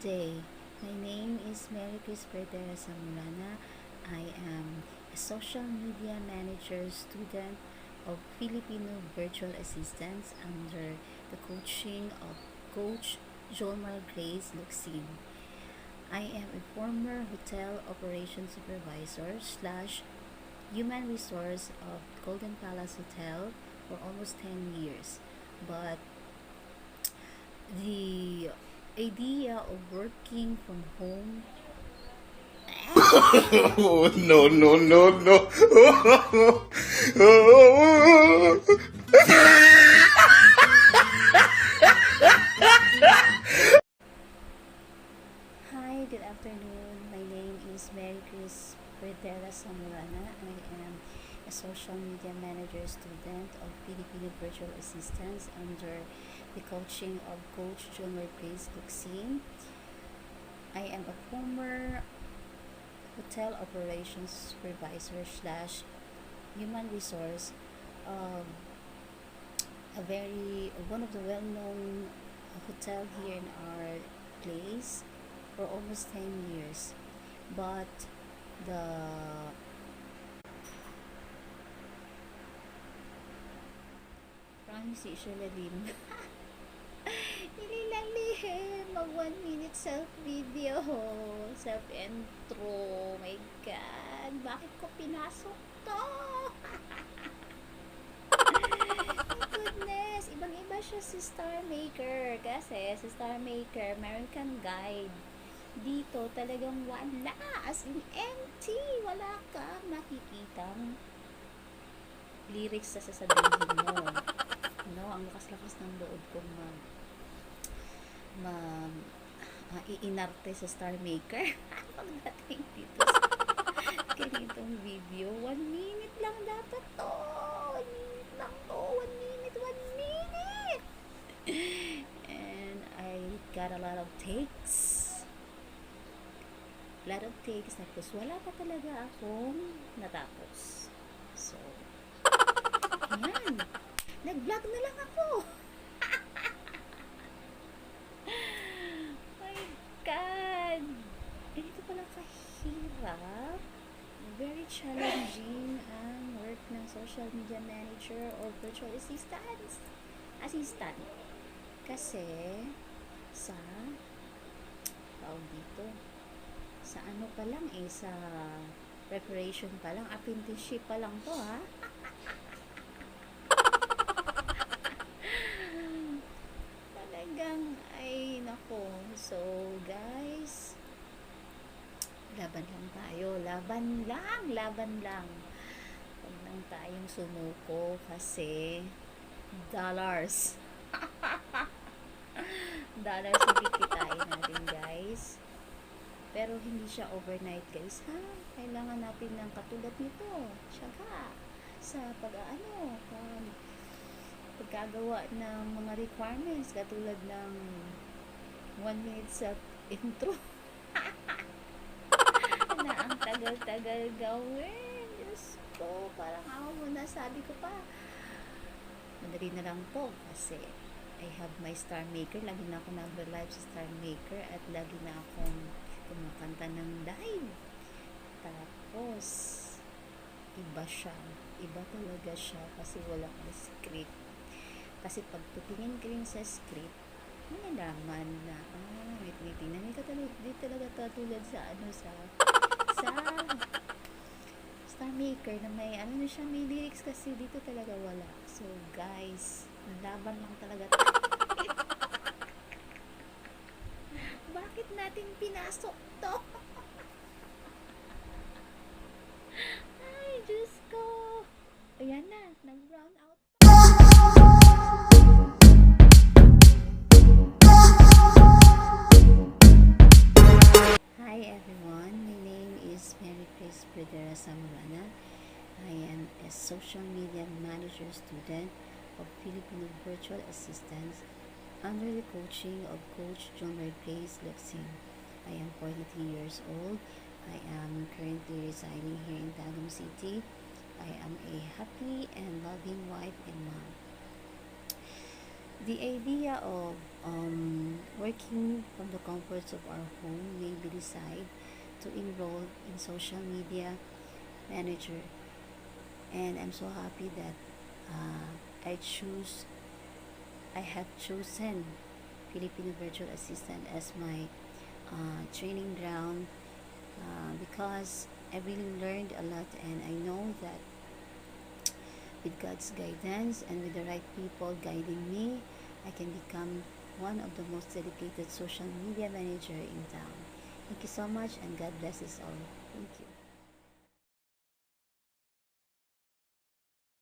day. My name is Mary Chris Perdera Samulana. I am a social media manager student of Filipino Virtual Assistants under the coaching of Coach Jolmar Grace Luxin. I am a former hotel operations supervisor slash human resource of Golden Palace Hotel for almost 10 years. But the idea of working from home. Oh, no, no, no, no. Hi, good afternoon. My name is Mary Chris Perdera Samurana. I am a social media manager student of Filipino Virtual Assistants under the coaching of Coach John Grace Luxin. I am a former hotel operations supervisor slash human resource of one of the well-known hotel here in our place for almost 10 years. But the promise si Shirley Inilalihim mag 1 minute self-video, self-intro. My God, bakit ko pinasok to? Goodness, ibang-iba siya si Star Maker. Kasi si Star Maker, meron kang guide. Dito talagang wala. As in empty. Wala kang makikitang lyrics sa sasabihin mo. No, ang lakas-lakas ng loob kong iinarte sa Star Maker. Pagdating dito sa ganitong video, 1 minute lang dapat to. 1 minute lang to. 1 minute, 1 minute. And I got a lot of takes. Tapos wala pa talaga akong natapos. So, ayan. Nag-vlog na lang ako. My God. Ganito pala kahirap. Very challenging ang work ng social media manager or virtual assistant. Kasi sa dito sa ano pa lang sa preparation pa lang, apprenticeship pa lang to ha. Talagang ay nako. So guys, laban lang tayo, laban lang. Huwag lang tayong sumuko kasi dollars dollars yung kikitain natin guys. Pero hindi siya overnight guys ha. Kailangan natin ng katulad nito, tiyaga sa pagkagawa ng mga requirements katulad ng 1 minute sa intro na ang tagal-tagal gawin. Diyos ko, parang ako muna sabi ko pa madali na lang to kasi I have my Star Maker. Lagi na ako nag-live sa Star Maker at lagi na akong kumakanta ng live. Tapos iba siya, iba talaga siya kasi walang script. Kasi pag tutingin ka rin sa script, malalaman na hindi talaga katulad sa sa Star Maker na may na siya, may lyrics kasi dito talaga wala. So guys, laban lang talaga tayo. Bakit natin pinasok to? Ay, Diyos ko. Ayan na, nag-brown out. Hi everyone, my name is Mary Chris Perdera Samurana. I am a social media manager student of Filipino Virtual Assistants under the coaching of Coach John Grace Luxin. I am 43 years old. I am currently residing here in Tagum City. I am a happy and loving wife and mom. The idea of working from the comforts of our home made me decide to enroll in social media manager, and I'm so happy that I have chosen Filipino virtual assistant as my training ground, because I really learned a lot, and I know that with God's guidance and with the right people guiding me, I can become one of the most dedicated social media manager in town. Thank you so much, and God bless us all.